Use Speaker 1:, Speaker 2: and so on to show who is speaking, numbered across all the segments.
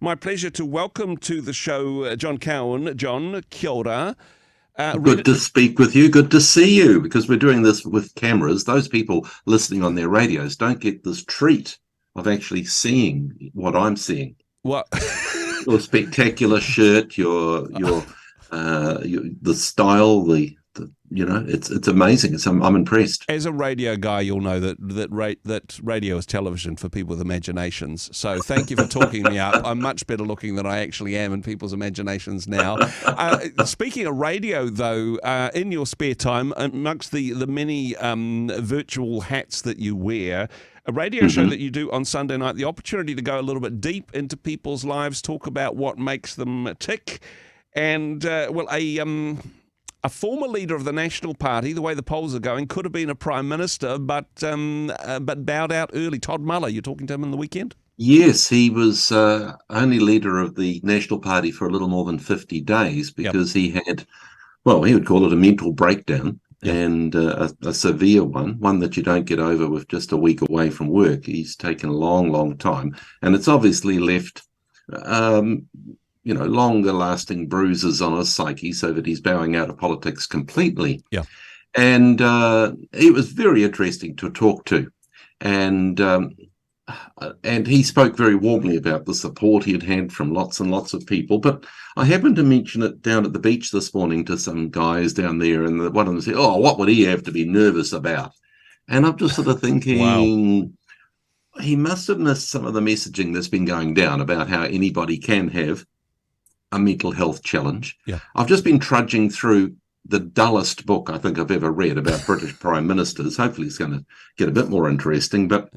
Speaker 1: My pleasure to welcome to the show John Cowan. John, kia ora.
Speaker 2: Good to speak with you. Good to see you, because we're doing this with cameras. Those people listening on their radios don't get this treat of actually seeing what I'm seeing.
Speaker 1: What?
Speaker 2: Your spectacular shirt, the style, it's amazing. I'm impressed.
Speaker 1: As a radio guy, you'll know that radio is television for people with imaginations. So thank you for talking me up. I'm much better looking than I actually am in people's imaginations now. Speaking of radio, though, in your spare time, amongst the many virtual hats that you wear, a radio show that you do on Sunday night, the opportunity to go a little bit deep into people's lives, talk about what makes them tick, and a former leader of the National Party, the way the polls are going, could have been a Prime Minister, but bowed out early. Todd Muller, you're talking to him on the weekend?
Speaker 2: Yes, he was only leader of the National Party for a little more than 50 days because he had, he would call it a mental breakdown. And a severe one that you don't get over with just a week away from work. He's taken a long, long time. And it's obviously left, longer-lasting bruises on his psyche so that he's bowing out of politics completely.
Speaker 1: Yeah.
Speaker 2: And it was very interesting to talk to. And he spoke very warmly about the support he had from lots and lots of people. But I happened to mention it down at the beach this morning to some guys down there, and one of them said, "Oh, what would he have to be nervous about?" And I'm just sort of thinking,
Speaker 1: wow.
Speaker 2: He must have missed some of the messaging that's been going down about how anybody can have a mental health challenge.
Speaker 1: Yeah.
Speaker 2: I've just been trudging through the dullest book I think I've ever read about British prime ministers. Hopefully it's going to get a bit more interesting. But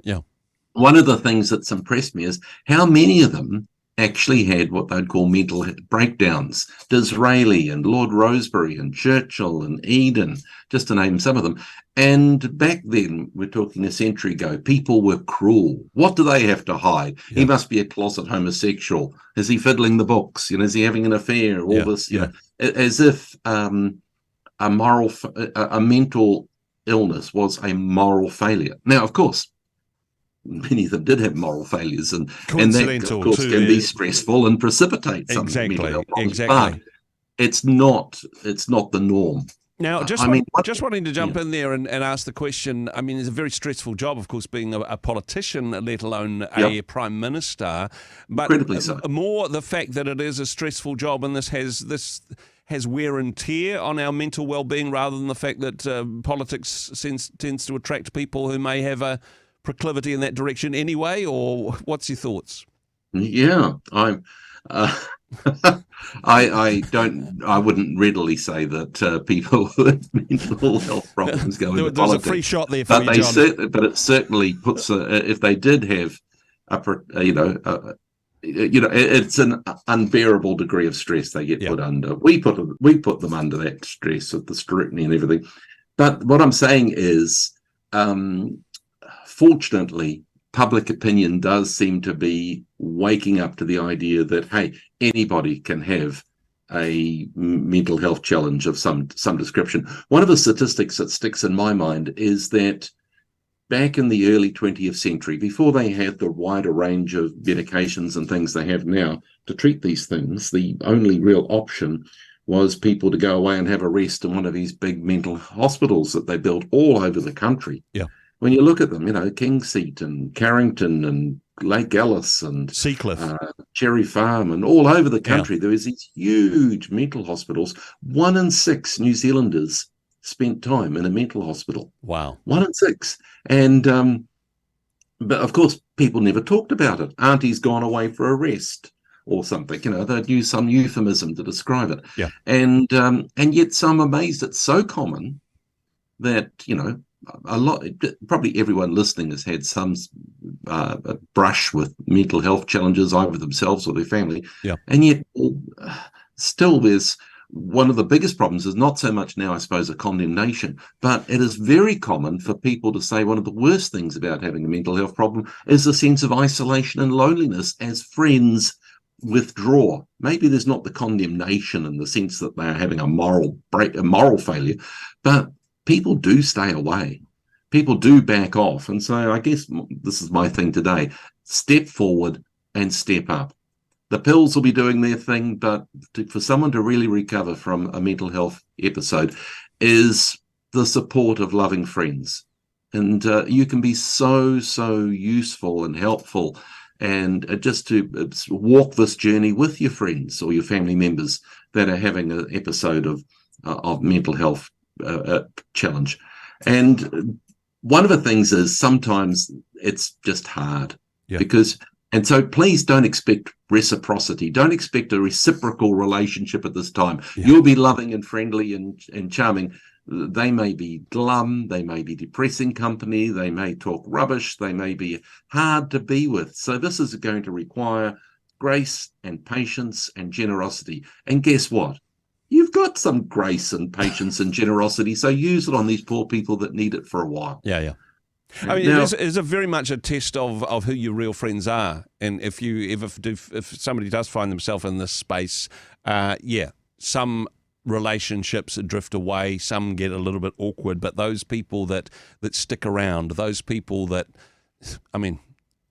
Speaker 2: one of the things that's impressed me is how many of them actually had what they'd call mental breakdowns. Disraeli and Lord Rosebery and Churchill and Eden, just to name some of them. And back then, we're talking a century ago, people were cruel. What do they have to hide? Yeah. He must be a closet homosexual. Is he fiddling the books? Is he having an affair? All this, as if a mental illness was a moral failure. Now, of course, many of them did have moral failures, and that, of course, can be stressful and precipitate some mental health problems. But it's not the norm.
Speaker 1: Now, just wanting to jump in there and ask the question, I mean, it's a very stressful job, of course, being a politician, let alone a prime minister. But
Speaker 2: incredibly so.
Speaker 1: More the fact that it is a stressful job, and this has wear and tear on our mental well-being, rather than the fact that politics tends to attract people who may have a proclivity in that direction anyway, or what's your thoughts?
Speaker 2: Yeah, I wouldn't readily say that people with mental health problems go into politics.
Speaker 1: There's a free shot there for you, John.
Speaker 2: But it certainly puts if they did have it's an unbearable degree of stress they get put under. We put them under that stress of the scrutiny and everything. But what I'm saying is, fortunately, public opinion does seem to be waking up to the idea that, hey, anybody can have a mental health challenge of some description. One of the statistics that sticks in my mind is that back in the early 20th century, before they had the wider range of medications and things they have now to treat these things, the only real option was people to go away and have a rest in one of these big mental hospitals that they built all over the country.
Speaker 1: Yeah.
Speaker 2: When you look at them, Kingseat and Carrington and Lake Alice and
Speaker 1: Seacliff,
Speaker 2: Cherry Farm, and all over the country, there was these huge mental hospitals. 1 in 6 New Zealanders spent time in a mental hospital.
Speaker 1: Wow.
Speaker 2: 1 in 6. And, but of course, people never talked about it. Auntie's gone away for a rest or something, they'd use some euphemism to describe it.
Speaker 1: Yeah.
Speaker 2: And yet, so I'm amazed it's so common that, probably everyone listening has had some brush with mental health challenges, either themselves or their family.
Speaker 1: Yeah.
Speaker 2: And yet, still, there's one of the biggest problems is not so much now, I suppose, a condemnation, but it is very common for people to say one of the worst things about having a mental health problem is the sense of isolation and loneliness as friends withdraw. Maybe there's not the condemnation in the sense that they are having a moral failure, but people do stay away. People do back off. And so I guess this is my thing today. Step forward and step up. The pills will be doing their thing, but for someone to really recover from a mental health episode is the support of loving friends. And you can be so useful and helpful, and just to walk this journey with your friends or your family members that are having an episode of mental health challenge. And one of the things is sometimes it's just hard because, and so please don't expect reciprocity. Don't expect a reciprocal relationship at this time. You'll be loving and friendly and charming. They may be glum, they may be depressing company, they may talk rubbish, they may be hard to be with. So this is going to require grace and patience and generosity. And guess what? You've got some grace and patience and generosity, so use it on these poor people that need it for a while.
Speaker 1: Yeah. I mean, it is a very much a test of who your real friends are. And if somebody does find themselves in this space, some relationships drift away, some get a little bit awkward, but those people that stick around, those people that, I mean,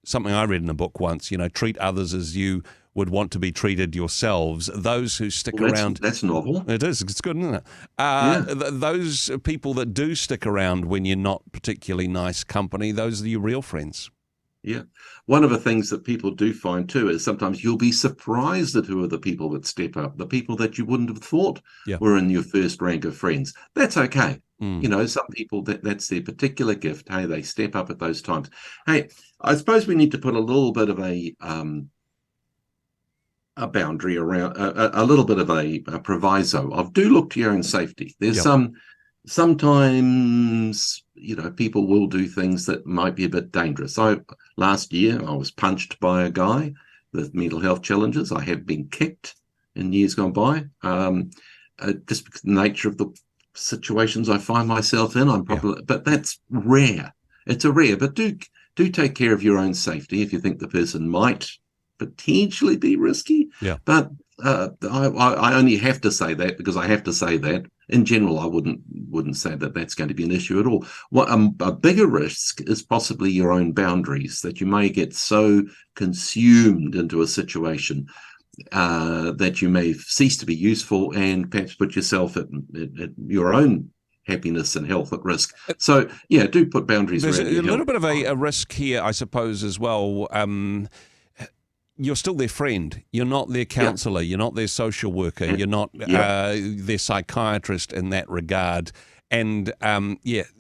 Speaker 1: something I read in a book once, treat others as you would want to be treated yourselves. Those who stick around.
Speaker 2: That's novel.
Speaker 1: It is. It's good, isn't it? Those people that do stick around when you're not particularly nice company, those are your real friends.
Speaker 2: Yeah. One of the things that people do find too is sometimes you'll be surprised at who are the people that step up, the people that you wouldn't have thought were in your first rank of friends. That's okay. Some people, that's their particular gift. Hey, they step up at those times. Hey, I suppose we need to put a little bit of a boundary around, a little bit of a proviso of do look to your own safety. There's sometimes, people will do things that might be a bit dangerous. Last year, I was punched by a guy with mental health challenges. I have been kicked in years gone by. Just because the nature of the situations I find myself in, but that's rare. It's a rare, but do take care of your own safety if you think the person might potentially be risky.
Speaker 1: Yeah.
Speaker 2: But I only have to say that because I have to say that. In general, I wouldn't say that that's going to be an issue at all. What a bigger risk is possibly your own boundaries, that you may get so consumed into a situation that you may cease to be useful and perhaps put yourself at your own happiness and health at risk. So, do put boundaries around your health.
Speaker 1: There's a little bit of a risk here, I suppose, as well. You're still their friend. You're not their counselor. You're not their social worker. You're not their psychiatrist in that regard. And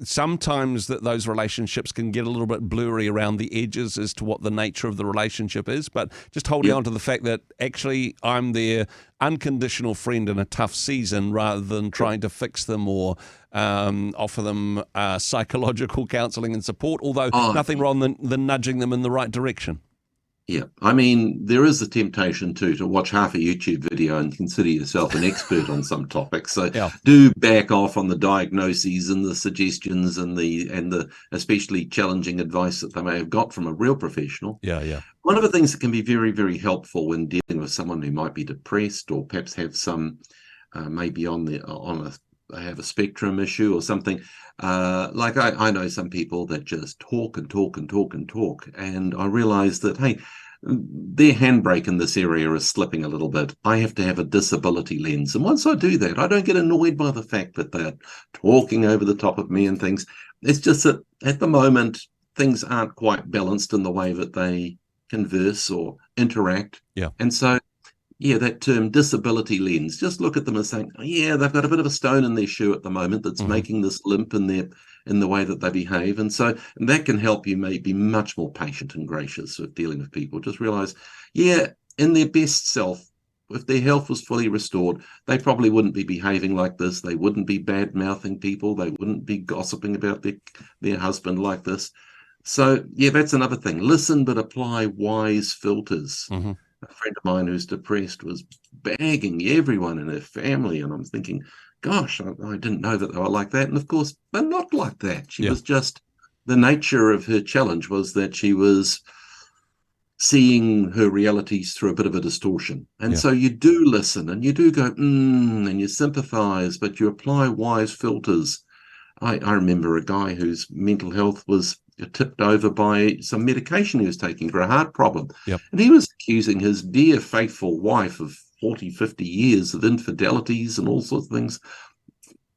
Speaker 1: sometimes those relationships can get a little bit blurry around the edges as to what the nature of the relationship is. But just holding on to the fact that actually I'm their unconditional friend in a tough season rather than trying to fix them or offer them psychological counselling and support, although nothing wrong than nudging them in the right direction.
Speaker 2: Yeah, I mean, there is a temptation to watch half a YouTube video and consider yourself an expert on some topics. So do back off on the diagnoses and the suggestions and the especially challenging advice that they may have got from a real professional.
Speaker 1: Yeah.
Speaker 2: One of the things that can be very, very helpful when dealing with someone who might be depressed or perhaps have some maybe have a spectrum issue or something. Like I know some people that just talk and talk and talk and talk, and I realize that, hey, their handbrake in this area is slipping a little bit. I have to have a disability lens, and once I do that, I don't get annoyed by the fact that they're talking over the top of me and things. It's just that at the moment things aren't quite balanced in the way that they converse or interact. And so that term disability lens, just look at them as saying, they've got a bit of a stone in their shoe at the moment that's making this limp in the way that they behave. And so that can help you maybe be much more patient and gracious with dealing with people. Just realize, in their best self, if their health was fully restored, they probably wouldn't be behaving like this. They wouldn't be bad-mouthing people. They wouldn't be gossiping about their husband like this. So, that's another thing. Listen, but apply wise filters. A friend of mine who's depressed was bagging everyone in her family, and I'm thinking, gosh, I didn't know that they were like that. And of course, they're not like that. She was just, the nature of her challenge was that she was seeing her realities through a bit of a distortion. And so you do listen and you do go, and you sympathize, but you apply wise filters. I remember a guy whose mental health was tipped over by some medication he was taking for a heart problem.
Speaker 1: Yep.
Speaker 2: And he was accusing his dear, faithful wife of 40, 50 years of infidelities and all sorts of things.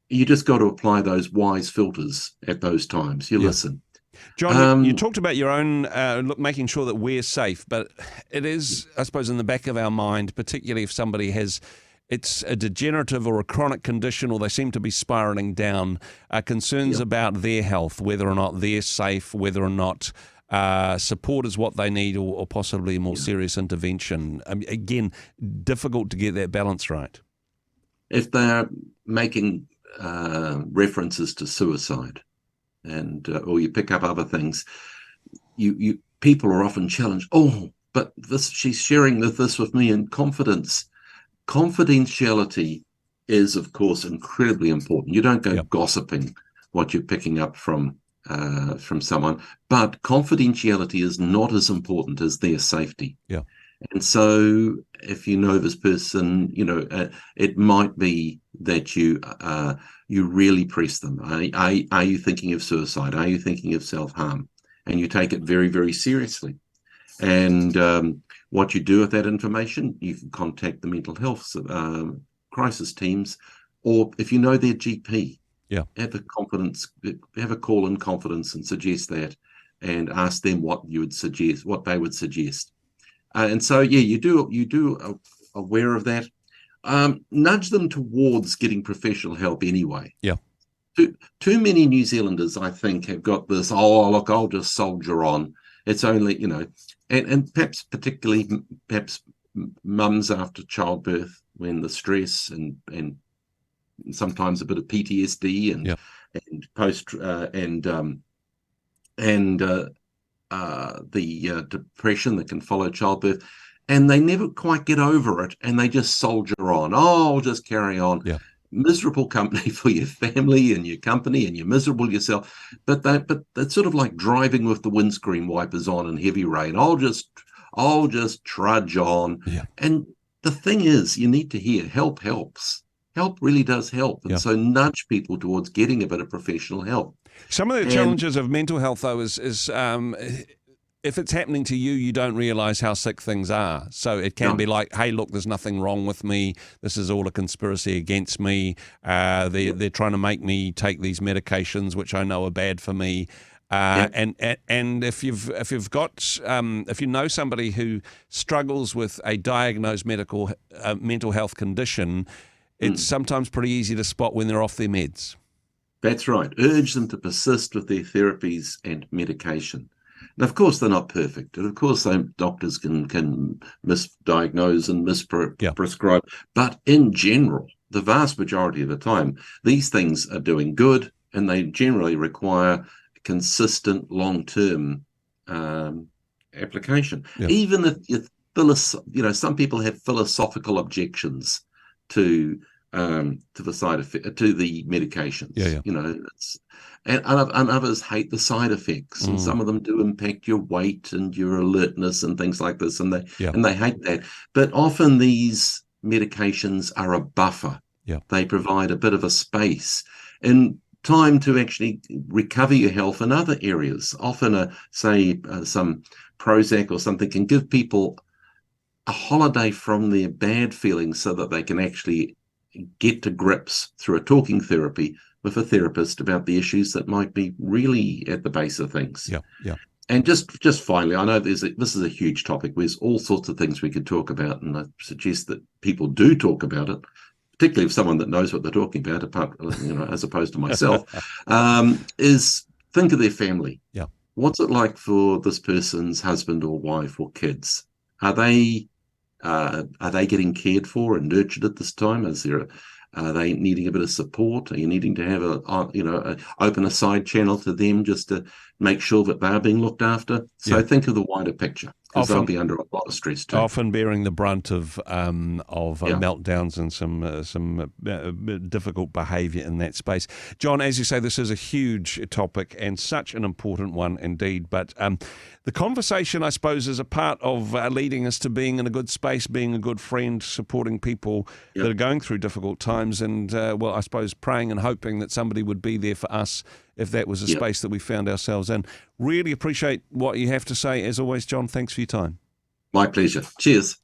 Speaker 2: You just got to apply those wise filters at those times. You listen.
Speaker 1: John, you talked about your own making sure that we're safe, but it is, I suppose, in the back of our mind, particularly if somebody has, it's a degenerative or a chronic condition, or they seem to be spiraling down, concerns about their health, whether or not they're safe, whether or not support is what they need, or possibly a more serious intervention. Again, difficult to get that balance right.
Speaker 2: If they're making references to suicide, and or you pick up other things, you people are often challenged. Oh, but she's sharing this with me in confidence. Confidentiality is, of course, incredibly important. You don't go gossiping what you're picking up from someone, but confidentiality is not as important as their safety.
Speaker 1: Yeah.
Speaker 2: And so if you know this person, it might be that you really press them. Are you thinking of suicide? Are you thinking of self-harm? And you take it very, very seriously. And what you do with that information, you can contact the mental health crisis teams, or if you know their GP, have a call in confidence and suggest that, and ask them what they would suggest. And so, you do aware of that. Nudge them towards getting professional help anyway.
Speaker 1: Yeah.
Speaker 2: Too many New Zealanders, I think, have got this, oh, look, I'll just soldier on. It's only, and perhaps particularly mums after childbirth, when the stress and sometimes a bit of PTSD and post the depression that can follow childbirth, and they never quite get over it, and they just soldier on. Oh, I'll just carry on.
Speaker 1: Yeah.
Speaker 2: Miserable company for your family and your company, and you're miserable yourself. But that's sort of like driving with the windscreen wipers on in heavy rain. I'll just trudge on.
Speaker 1: Yeah.
Speaker 2: And the thing is, you need to hear help helps. Help really does help. And so nudge people towards getting a bit of professional help.
Speaker 1: Some of the challenges of mental health, though, is if it's happening to you, you don't realise how sick things are. So it can be like, hey, look, there's nothing wrong with me. This is all a conspiracy against me. They're trying to make me take these medications, which I know are bad for me. And if you know somebody who struggles with a diagnosed mental health condition, it's sometimes pretty easy to spot when they're off their meds.
Speaker 2: That's right. Urge them to persist with their therapies and medication. And of course, they're not perfect. And of course, doctors can misdiagnose and misprescribe. But in general, the vast majority of the time, these things are doing good, and they generally require consistent long-term application. Even if some people have philosophical objections to the side effect, to the medications. And others hate the side effects, and some of them do impact your weight and your alertness and things like this, and they hate that. But often these medications are a buffer. They provide a bit of a space and time to actually recover your health in other areas. Often, some Prozac or something can give people a holiday from their bad feelings, so that they can actually get to grips through a talking therapy with a therapist about the issues that might be really at the base of things. And just finally, I know this is a huge topic. There's all sorts of things we could talk about, and I suggest that people do talk about it, particularly if someone that knows what they're talking about, as opposed to myself, is think of their family. What's it like for this person's husband or wife or kids? Are they getting cared for and nurtured at this time? Are they needing a bit of support? Are you needing to have open a side channel to them just to make sure that they're being looked after? So think of the wider picture, because they'll be under a lot of stress too.
Speaker 1: Often bearing the brunt of meltdowns and some difficult behaviour in that space. John, as you say, this is a huge topic and such an important one indeed. But the conversation, I suppose, is a part of leading us to being in a good space, being a good friend, supporting people that are going through difficult times. times, and well, I suppose praying and hoping that somebody would be there for us if that was a space that we found ourselves in. Really appreciate what you have to say. As always, John, thanks for your time.
Speaker 2: My pleasure. Cheers.